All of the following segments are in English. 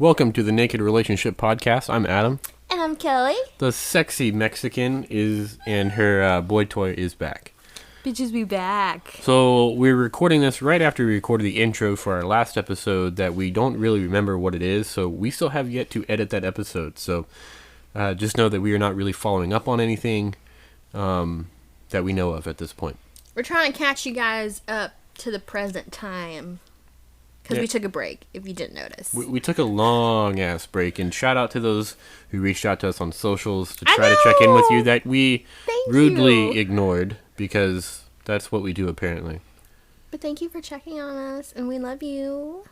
Welcome to the Naked Relationship Podcast. I'm Adam. And I'm Kelly. The sexy Mexican and her boy toy is back. Bitches be back. So we're recording this right after we recorded the intro for our last episode that we don't really remember what it is. So we still have yet to edit that episode. So just know that we are not really following up on anything that we know of at this point. We're trying to catch you guys up to the present time. Because we took a break, if you didn't notice. We took a long-ass break, and shout out to those who reached out to us on socials to try to check in with you that we rudely ignored, because that's what we do, apparently. But thank you for checking on us, and we love you.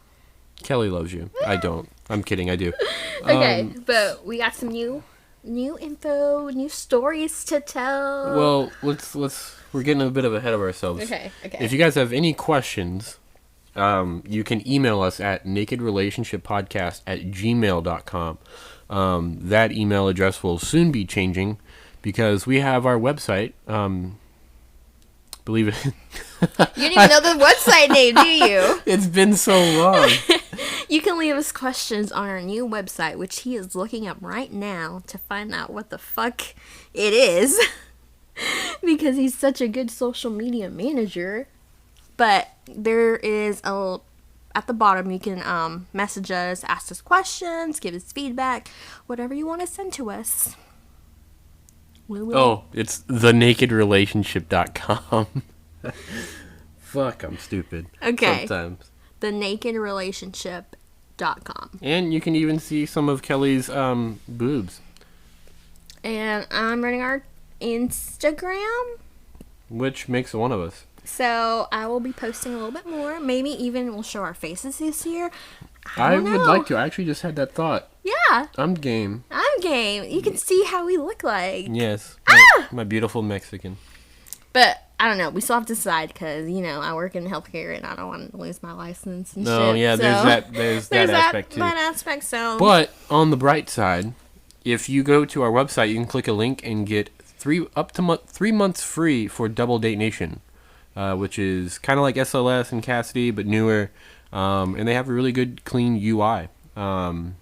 Wekelly loves you. I don't. I'm kidding, I do. Okay, but we got some new info, new stories to tell. Well, we're getting a bit ahead of ourselves. Okay. If you guys have any questions... you can email us at nakedrelationshippodcast@gmail.com. That email address will soon be changing because we have our website. Believe it. You didn't even know the website name, do you? It's been so long. You can leave us questions on our new website, which he is looking up right now to find out what the fuck it is. Because he's such a good social media manager. But there is at the bottom, you can message us, ask us questions, give us feedback, whatever you want to send to us. It's thenakedrelationship.com. Fuck, I'm stupid. Okay. Sometimes. Thenakedrelationship.com. And you can even see some of Kelly's boobs. And I'm running our Instagram. Which makes one of us. So I will be posting a little bit more. Maybe even we'll show our faces this year. I would like to. I actually just had that thought. Yeah. I'm game. I'm game. You can see how we look like. Yes. My beautiful Mexican. But I don't know. We still have to decide because, I work in healthcare and I don't want to lose my license and shit. No, yeah, so there's that aspect too. That aspect, so. But on the bright side, if you go to our website, you can click a link and get 3 months free for Double Date Nation. Which is kind of like SLS and Cassidy, but newer. And they have a really good, clean UI. But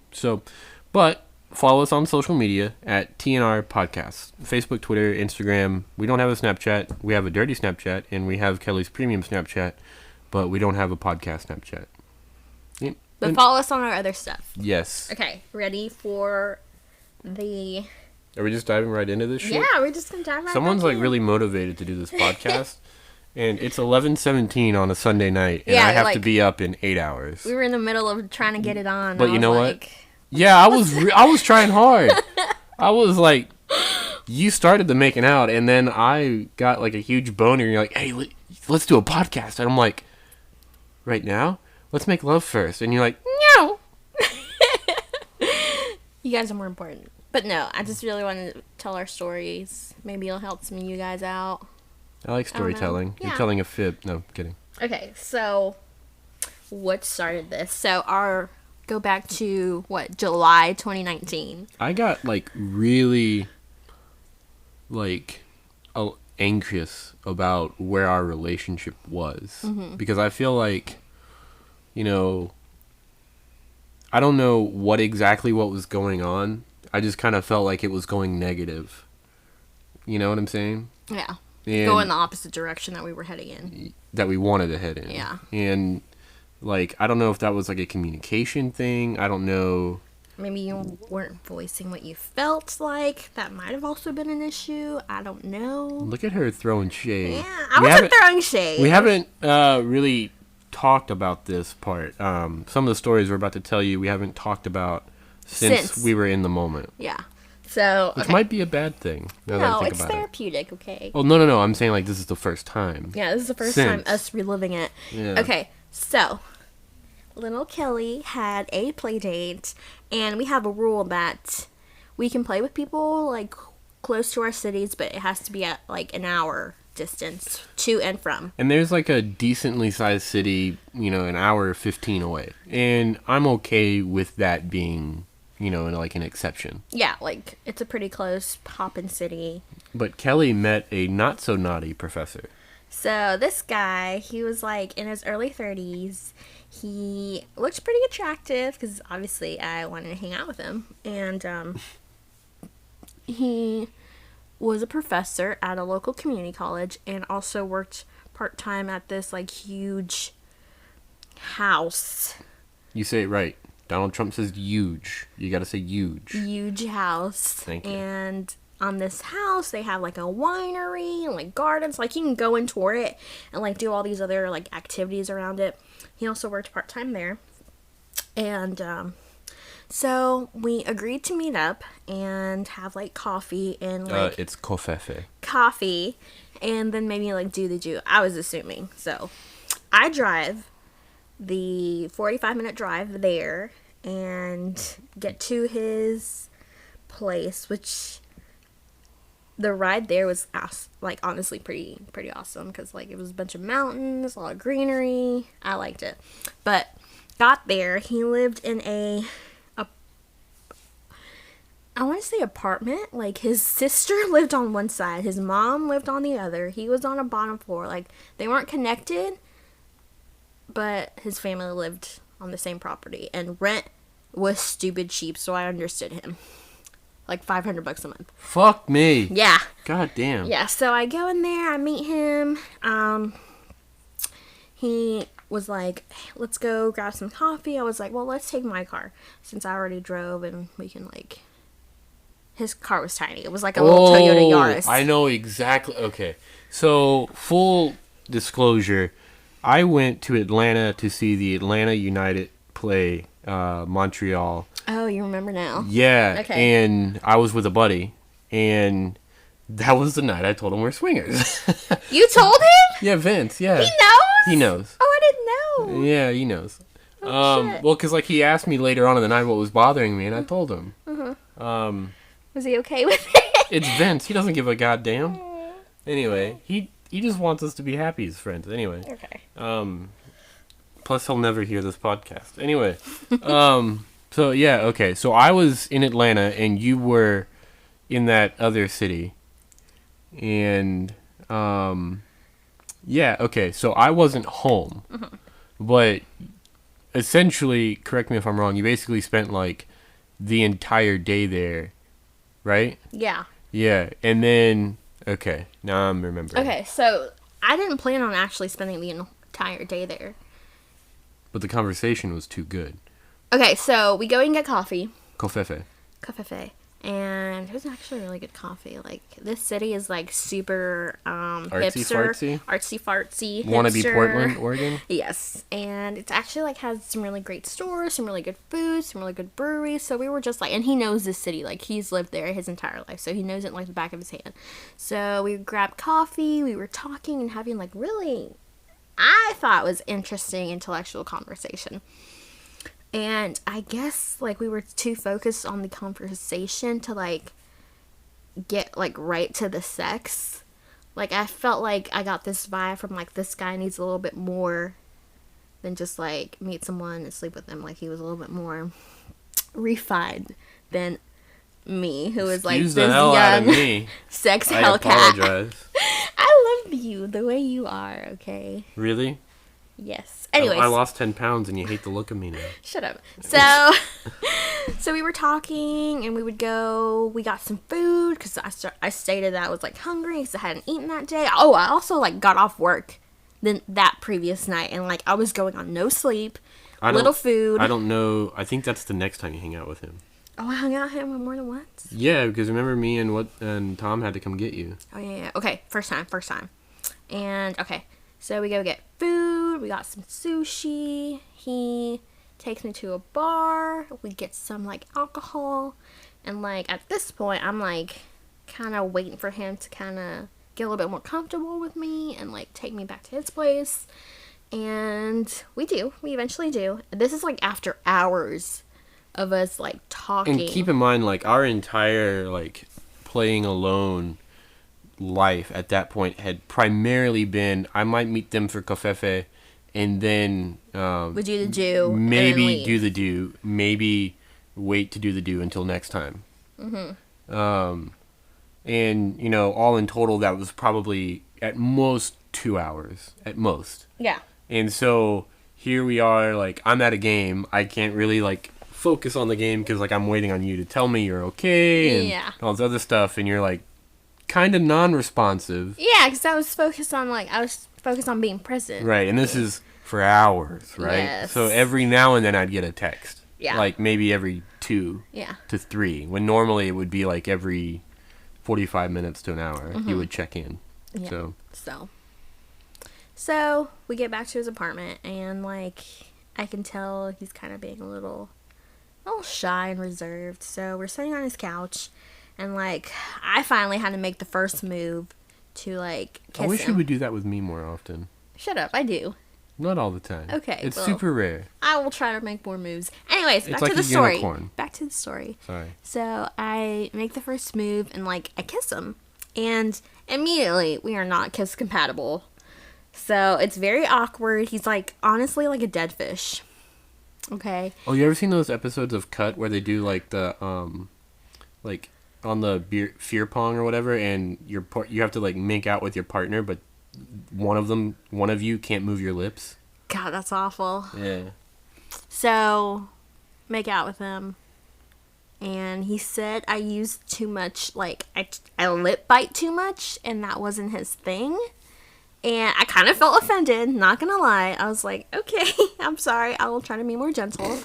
follow us on social media at TNR Podcast. Facebook, Twitter, Instagram. We don't have a Snapchat. We have a dirty Snapchat, and we have Kelly's premium Snapchat, but we don't have a podcast Snapchat. But follow us on our other stuff. Yes. Okay, ready for the... Are we just diving right into this shit? Yeah, we're just going to dive right Someone's back in. really motivated to do this podcast. And it's 11:17 on a Sunday night, and I have to be up in 8 hours. We were in the middle of trying to get it on. But you know what? Yeah, I was trying hard. I was like, you started the making out, and then I got like a huge boner. And you're like, hey, let's do a podcast. And I'm like, right now? Let's make love first. And you're like, no. You guys are more important. But no, I just really want to tell our stories. Maybe it'll help some of you guys out. I like storytelling. Yeah. You're telling a fib. No, kidding. Okay, so what started this? So go back to July 2019. I got really anxious about where our relationship was because I feel like, I don't know what was going on. I just kind of felt like it was going negative. You know what I'm saying? Yeah. And go in the opposite direction that we were heading in. That we wanted to head in. Yeah. And, I don't know if that was, a communication thing. I don't know. Maybe you weren't voicing what you felt like. That might have also been an issue. I don't know. Look at her throwing shade. Yeah, I wasn't throwing shade. We haven't really talked about this part. Some of the stories we're about to tell you, we haven't talked about since we were in the moment. Yeah. So, Which might be a bad thing. No, it's therapeutic, okay? Oh, no. I'm saying, this is the first time. Yeah, this is the first time us reliving it. Yeah. Okay, so, little Kelly had a play date, and we have a rule that we can play with people, close to our cities, but it has to be at, an hour distance to and from. And there's, a decently sized city, an hour 15 away. And I'm okay with that being... an exception. Yeah, it's a pretty close poppin' city. But Kelly met a not-so-naughty professor. So, this guy, he was, in his early 30s. he looked pretty attractive because obviously I wanted to hang out with him. And he was a professor at a local community college and also worked part-time at this like huge house. You say it right. Donald Trump says huge. You gotta say huge. Huge house. Thank you. And on this house, they have like a winery and like gardens. Like you can go and tour it and like do all these other like activities around it. He also worked part-time there. And so we agreed to meet up and have like coffee and like It's kofefe. coffee and then maybe like do the Jew. I was assuming. So I drive the 45-minute drive there and get to his place, which the ride there was like honestly pretty awesome because like it was a bunch of mountains, a lot of greenery. I liked it. But got there, he lived in I want to say apartment. Like his sister lived on one side, his mom lived on the other. He was on a bottom floor. Like they weren't connected, but his family lived on the same property, and rent was stupid cheap, so I understood him. Like $500 a month. Fuck me. Yeah. God damn. Yeah, so I go in there, I meet him. He was like, hey, let's go grab some coffee. I was like, well, let's take my car since I already drove and we can like... His car was tiny. It was like a little Toyota Yaris. I know exactly. Okay. So, full disclosure, I went to Atlanta to see the Atlanta United play Montreal. Oh, you remember now. Yeah. Okay. And I was with a buddy. And that was the night I told him we're swingers. You told him? Yeah, Vince. Yeah. He knows? He knows. Oh, I didn't know. Yeah, he knows. Oh, shit. Well, because like he asked me later on in the night what was bothering me, and I told him. Was he okay with it? It's Vince. He doesn't give a goddamn. Anyway, he just wants us to be happy as friends. Anyway. Okay. Plus, he'll never hear this podcast. Anyway. So yeah. Okay. So I was in Atlanta, and you were in that other city, and yeah. Okay. So I wasn't home, but essentially, correct me if I'm wrong. You basically spent like the entire day there. Right? Yeah. Yeah, and then okay, now I'm remembering. Okay, so I didn't plan on actually spending the entire day there. But the conversation was too good. Okay, so we go and get coffee. Kofefe. Coffee. And it was actually really good coffee. Like, this city is, like, super hipster. Artsy-fartsy. Wanna be hipster. Portland, Oregon? Yes. And it's actually, like, has some really great stores, some really good food, some really good breweries. So we were just, like... And he knows this city. Like, he's lived there his entire life. So he knows it, like, the back of his hand. So we grabbed coffee. We were talking and having, like, really... I thought was interesting intellectual conversation. And I guess, like, we were too focused on the conversation to, like, get, like, right to the sex. Like, I felt like I got this vibe from, like, this guy needs a little bit more than just, like, meet someone and sleep with them. Like, he was a little bit more refined than me, who was, like, Excuse this the hell out of young me. sex I hellcat. apologize. I love you the way you are, okay? Really? Yes. Anyways. I lost 10 pounds and you hate the look of me now. Shut up. So we were talking and we got some food because I stated that I was like hungry because I hadn't eaten that day. Oh, I also like got off work that previous night and like I was going on no sleep, little food. I don't know. I think that's the next time you hang out with him. Oh, I hung out with him more than once? Yeah, because remember me and Tom had to come get you. Oh, yeah. Okay, first time. And, okay, so we go get food. We got some sushi. He takes me to a bar. We get some, like, alcohol. And, like, at this point, I'm, like, kind of waiting for him to kind of get a little bit more comfortable with me and, like, take me back to his place. And we do. We eventually do. This is, like, after hours of us, like, talking. And keep in mind, like, our entire, like, playing alone life at that point had primarily been, I might meet them for kofefe, and then... we do the do, maybe do the do, maybe wait to do the do until next time. Mm-hmm. And, you know, all in total, that was probably, at most, 2 hours. At most. Yeah. And so... here we are, like, I'm at a game. I can't really, like, focus on the game because, like, I'm waiting on you to tell me you're okay and all this other stuff, and you're, like, kind of non-responsive. Yeah, because I was focused on being present. Right, and this is for hours, right? Yes. So every now and then I'd get a text. Yeah. Like, maybe every 2 to 3, when normally it would be, like, every 45 minutes to an hour you would check in. Yeah. So we get back to his apartment, and, like, I can tell he's kind of being a little shy and reserved. So we're sitting on his couch, and, like, I finally had to make the first move to, like, kiss him. I wish you would do that with me more often. Shut up, I do. Not all the time. Okay, it's super rare. I will try to make more moves. Anyways, back to the story. Sorry. So I make the first move, and, like, I kiss him, and immediately we are not kiss compatible. So it's very awkward. He's, like, honestly like a dead fish. Okay. Oh, you ever seen those episodes of Cut where they do, like, the like, on the fear pong or whatever, and you have to, like, make out with your partner, but one of you can't move your lips? God, that's awful. Yeah. So make out with him, and he said I used too much, like, I lip bite too much, and that wasn't his thing. And I kind of felt offended, not gonna lie. I was like, okay, I'm sorry. I will try to be more gentle.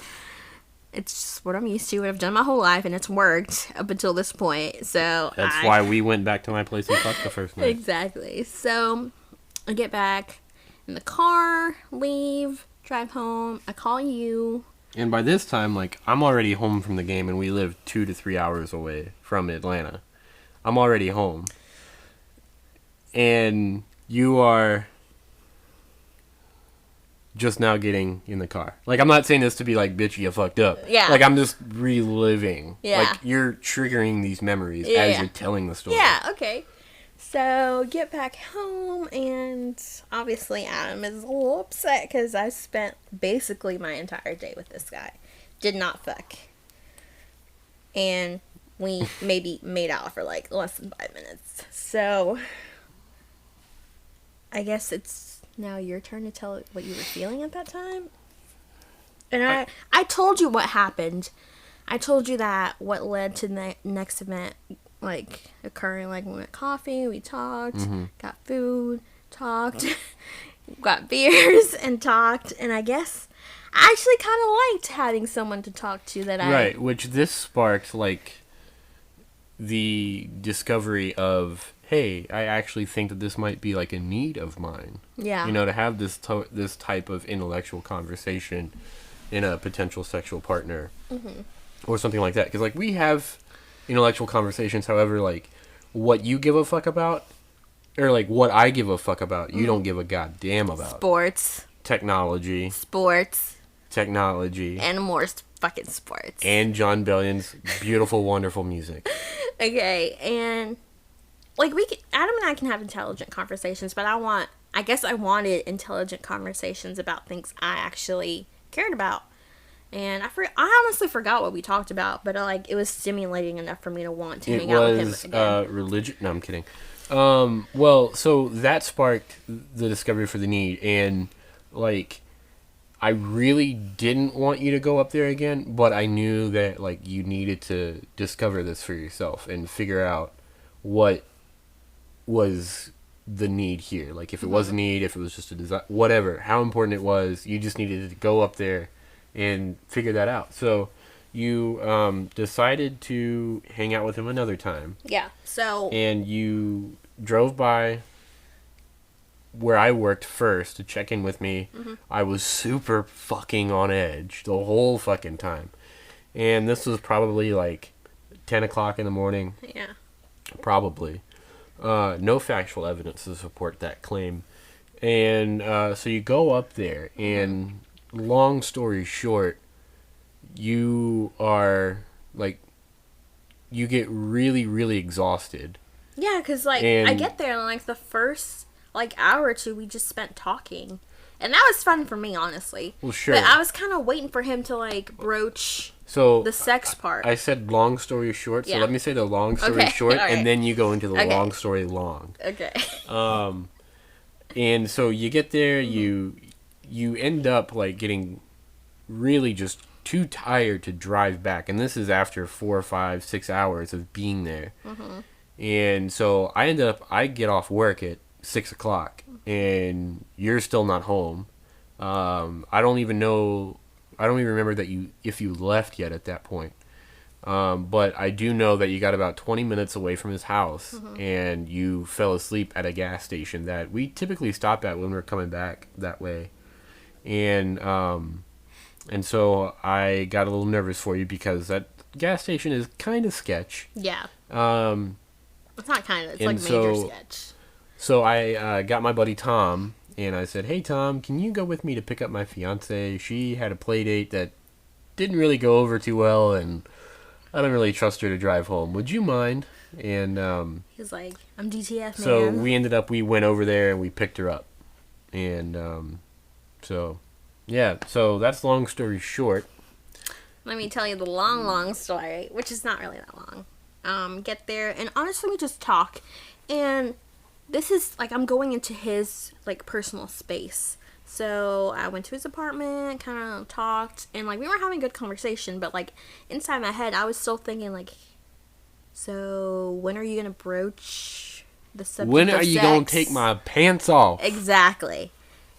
It's just what I'm used to. I've done my whole life, and it's worked up until this point. So that's why we went back to my place and fucked the first night. Exactly. So I get back in the car, leave, drive home. I call you. And by this time, like, I'm already home from the game, and we live 2 to 3 hours away from Atlanta. I'm already home. And you are just now getting in the car. Like, I'm not saying this to be like, bitch, you fucked up. Yeah. Like, I'm just reliving. Yeah. Like, you're triggering these memories as you're telling the story. Yeah, okay. So, get back home, and obviously Adam is a little upset because I spent basically my entire day with this guy. Did not fuck. And we maybe made out for, like, less than 5 minutes. So I guess it's now your turn to tell what you were feeling at that time. And I told you what happened. I told you that what led to the next event, like, occurring, like, we went coffee, we talked, got food, talked, got beers, and talked. And I guess I actually kind of liked having someone to talk to that I... Right, which this sparked, like, the discovery of, hey, I actually think that this might be, like, a need of mine. Yeah. You know, to have this type of intellectual conversation in a potential sexual partner. Or something like that. Because, like, we have intellectual conversations, however, like, what you give a fuck about, or, like, what I give a fuck about, you don't give a goddamn about. Sports. Technology. Technology. And more fucking sports. And John Bellion's beautiful, wonderful music. Okay, and, like, Adam and I can have intelligent conversations, but I guess I wanted intelligent conversations about things I actually cared about. And I honestly forgot what we talked about, but, like, it was stimulating enough for me to want to hang out with him again. It was religion. No, I'm kidding. Well, so that sparked the discovery for the need, and, like, I really didn't want you to go up there again, but I knew that, like, you needed to discover this for yourself and figure out what was the need here. Like, if it was a need, if it was just a desire, whatever, how important it was, you just needed to go up there and figure that out. So you decided to hang out with him another time. Yeah, so... And you drove by where I worked first to check in with me. I was super fucking on edge the whole fucking time. And this was probably like 10 o'clock in the morning. Yeah. Probably. No factual evidence to support that claim. And so you go up there, and long story short, you are, like, you get really, really exhausted. Yeah, because, like, I get there, and, like, the first, like, hour or two, we just spent talking. And that was fun for me, honestly. Well, sure. But I was kind of waiting for him to, like, broach the sex part. I said long story short, so let me say the long story short, and then you go into the long story long. Okay. And so you get there, you end up like getting really just too tired to drive back, and this is after 4, 5, 6 hours of being there. And so I get off work at 6 o'clock, and you're still not home. I don't even remember if you left yet at that point. But I do know that you got about 20 minutes away from his house, and you fell asleep at a gas station that we typically stop at when we're coming back that way. And so I got a little nervous for you because that gas station is kind of sketch. Yeah. It's not kind of. It's and like major sketch. So I got my buddy Tom, and I said, "Hey Tom, can you go with me to pick up my fiance? She had a play date that didn't really go over too well, and I don't really trust her to drive home. Would you mind?" And he was like, "I'm DTF, so man." we went over there and we picked her up, and so yeah. So that's long story short. Let me tell you the long story, which is not really that long. Get there, and honestly, we just talk, and this is like I'm going into his like personal space. So I went to his apartment, kind of talked, and like we were having a good conversation, but like inside my head, I was still thinking like, so when are you gonna broach the subject? When of are you sex? gonna take my pants off? Exactly.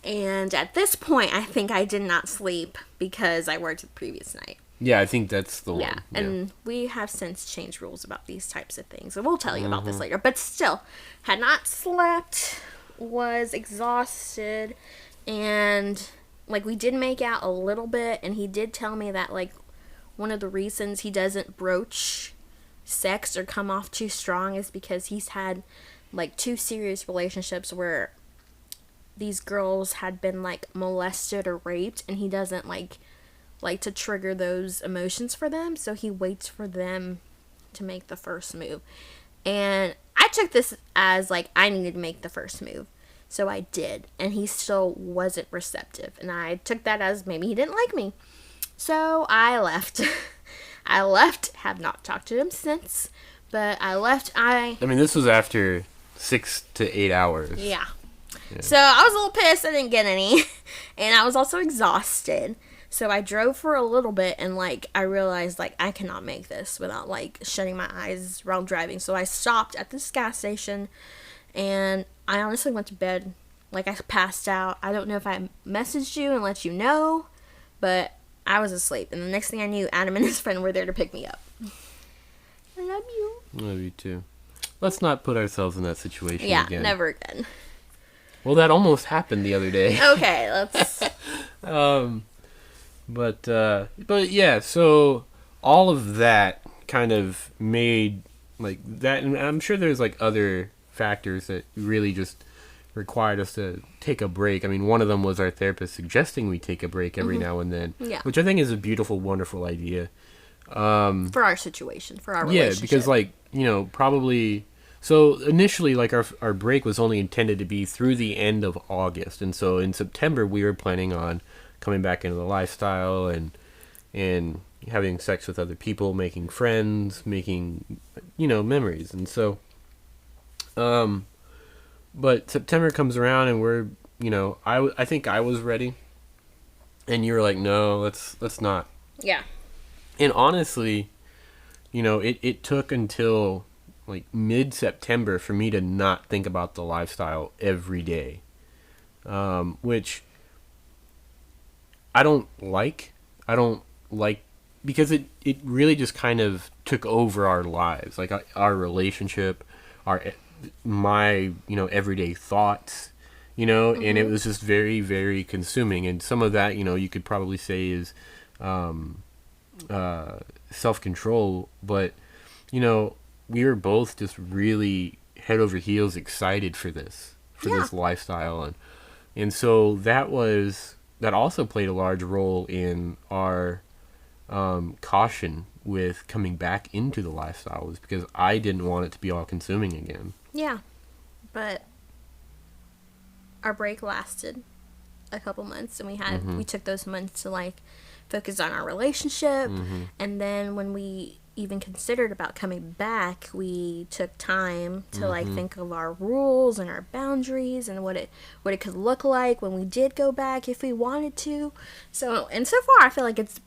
And at this point, I think I did not sleep because I worked the previous night. Yeah, I think that's the Yeah, one. and we have since changed rules about these types of things, and we'll tell you about this later. But still, had not slept, was exhausted, and like we did make out a little bit, and he did tell me that like one of the reasons he doesn't broach sex or come off too strong is because he's had like 2 serious relationships where these girls had been like molested or raped, and he doesn't like to trigger those emotions for them, so he waits for them to make the first move. And I took this as like I needed to make the first move, so I did, and he still wasn't receptive, and I took that as maybe he didn't like me, so I left. Have not talked to him since, but I left. I mean, this was after 6 to 8 hours. Yeah. So I was a little pissed I didn't get any, and I was also exhausted. So I drove for a little bit, and like I realized like I cannot make this without like shutting my eyes while driving. So I stopped at this gas station, and I honestly went to bed. Like I passed out. I don't know if I messaged you and let you know, but I was asleep. And the next thing I knew, Adam and his friend were there to pick me up. I love you. Love you too. Let's not put ourselves in that situation Yeah, again. never again. Well, that almost happened the other day. Okay, let's. But yeah, so all of that kind of made like that, and I'm sure there's like other factors that really just required us to take a break. I mean, one of them was our therapist suggesting we take a break every now and then, which I think is a beautiful, wonderful idea. For our situation, for our relationship. Yeah, because like, you know, probably. So initially, like our break was only intended to be through the end of August, and so in September we were planning on coming back into the lifestyle and having sex with other people, making friends, making, you know, memories, and so. But September comes around and we're, you know, I think I was ready, and you were like, no, let's not. Yeah. And honestly, you know, it took until like mid-September for me to not think about the lifestyle every day, which I don't like because it really just kind of took over our lives, like our relationship, my, you know, everyday thoughts, you know, and it was just very, very consuming. And some of that, you know, you could probably say is self-control, but, you know, we were both just really head over heels excited for this lifestyle, and so that also played a large role in our caution with coming back into the lifestyle, was because I didn't want it to be all consuming again. Yeah, but our break lasted a couple months, and we took those months to like focus on our relationship, and then when we even considered about coming back, we took time to like think of our rules and our boundaries and what it could look like when we did go back if we wanted to. So far I feel like it's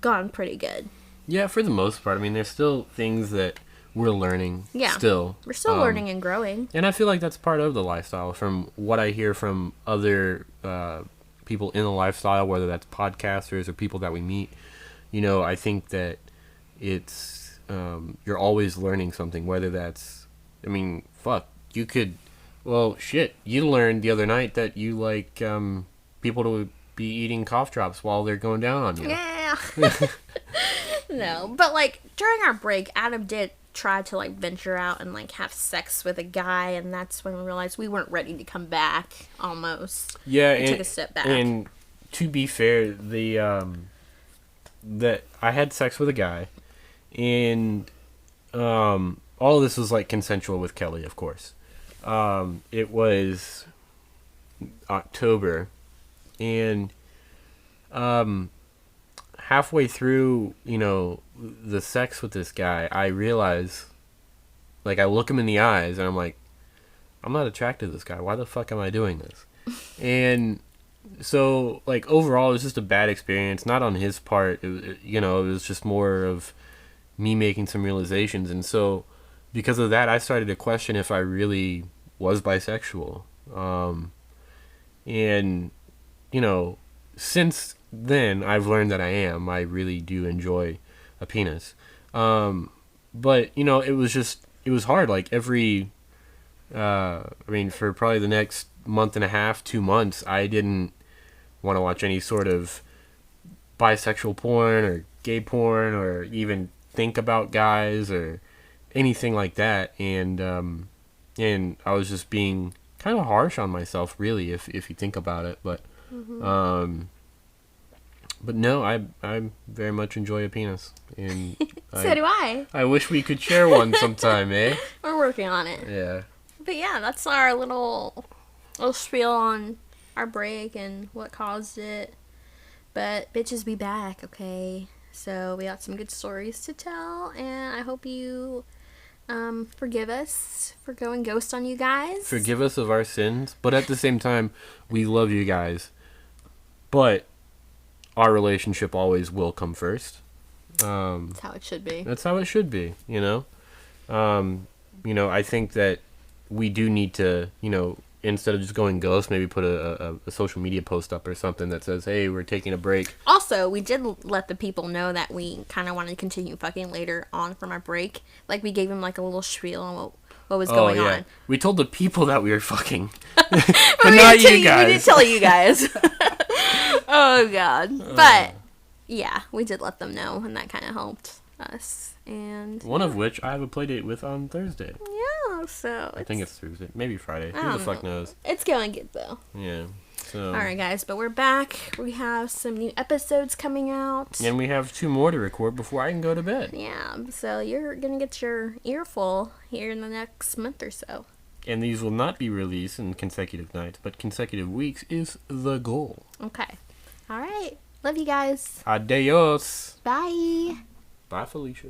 gone pretty good. Yeah, for the most part. I mean, there's still things that we're learning. Yeah. Still. We're still learning and growing. And I feel like that's part of the lifestyle. From what I hear from other people in the lifestyle, whether that's podcasters or people that we meet, you know, I think that it's you're always learning something, whether that's, I mean, fuck, you could, well, shit, you learned the other night that you like people to be eating cough drops while they're going down on you. Yeah. No, but like during our break, Adam did try to like venture out and like have sex with a guy, and that's when we realized we weren't ready to come back. Almost. Yeah, We took a step back. And to be fair, that I had sex with a guy, and all of this was like consensual with Kelly, of course. It was October, and halfway through, you know, the sex with this guy, I realize, like, I look him in the eyes, and I'm like, I'm not attracted to this guy. Why the fuck am I doing this? And so, like, overall, it was just a bad experience. Not on his part. You know, it was just more of me making some realizations. And so, because of that, I started to question if I really was bisexual. And, you know, since then, I've learned that I am. I really do enjoy a penis. But, you know, it was hard. Like, for probably the next month and a half, 2 months, I didn't want to watch any sort of bisexual porn or gay porn or even think about guys or anything like that. And I was just being kind of harsh on myself, really, if you think about it. But no, I very much enjoy a penis, and So do I. I wish we could share one sometime, eh? We're working on it. Yeah. But yeah, that's our little spiel on our break and what caused it. But bitches be back, okay? So we got some good stories to tell, and I hope you forgive us for going ghost on you guys. Forgive us of our sins, but at the same time, we love you guys. But our relationship always will come first. That's how it should be. That's how it should be, you know? I think that we do need to, you know, instead of just going ghost, maybe put a social media post up or something that says, hey, we're taking a break. Also, we did let the people know that we kind of wanted to continue fucking later on from our break. Like, we gave them, like, a little spiel on what was going on. We told the people that we were fucking. but not you guys. We didn't tell you guys. Oh, God. But, yeah, we did let them know, and that kind of helped us. And one of which I have a play date with on Thursday. Yeah, so I think it's Thursday. Maybe Friday. Who the fuck knows? It's going good, though. Yeah. So. Alright, guys, but we're back. We have some new episodes coming out. And we have 2 more to record before I can go to bed. Yeah, so you're going to get your earful here in the next month or so. And these will not be released in consecutive nights, but consecutive weeks is the goal. Okay. Alright. Love you guys. Adios. Bye. Bye, Felicia.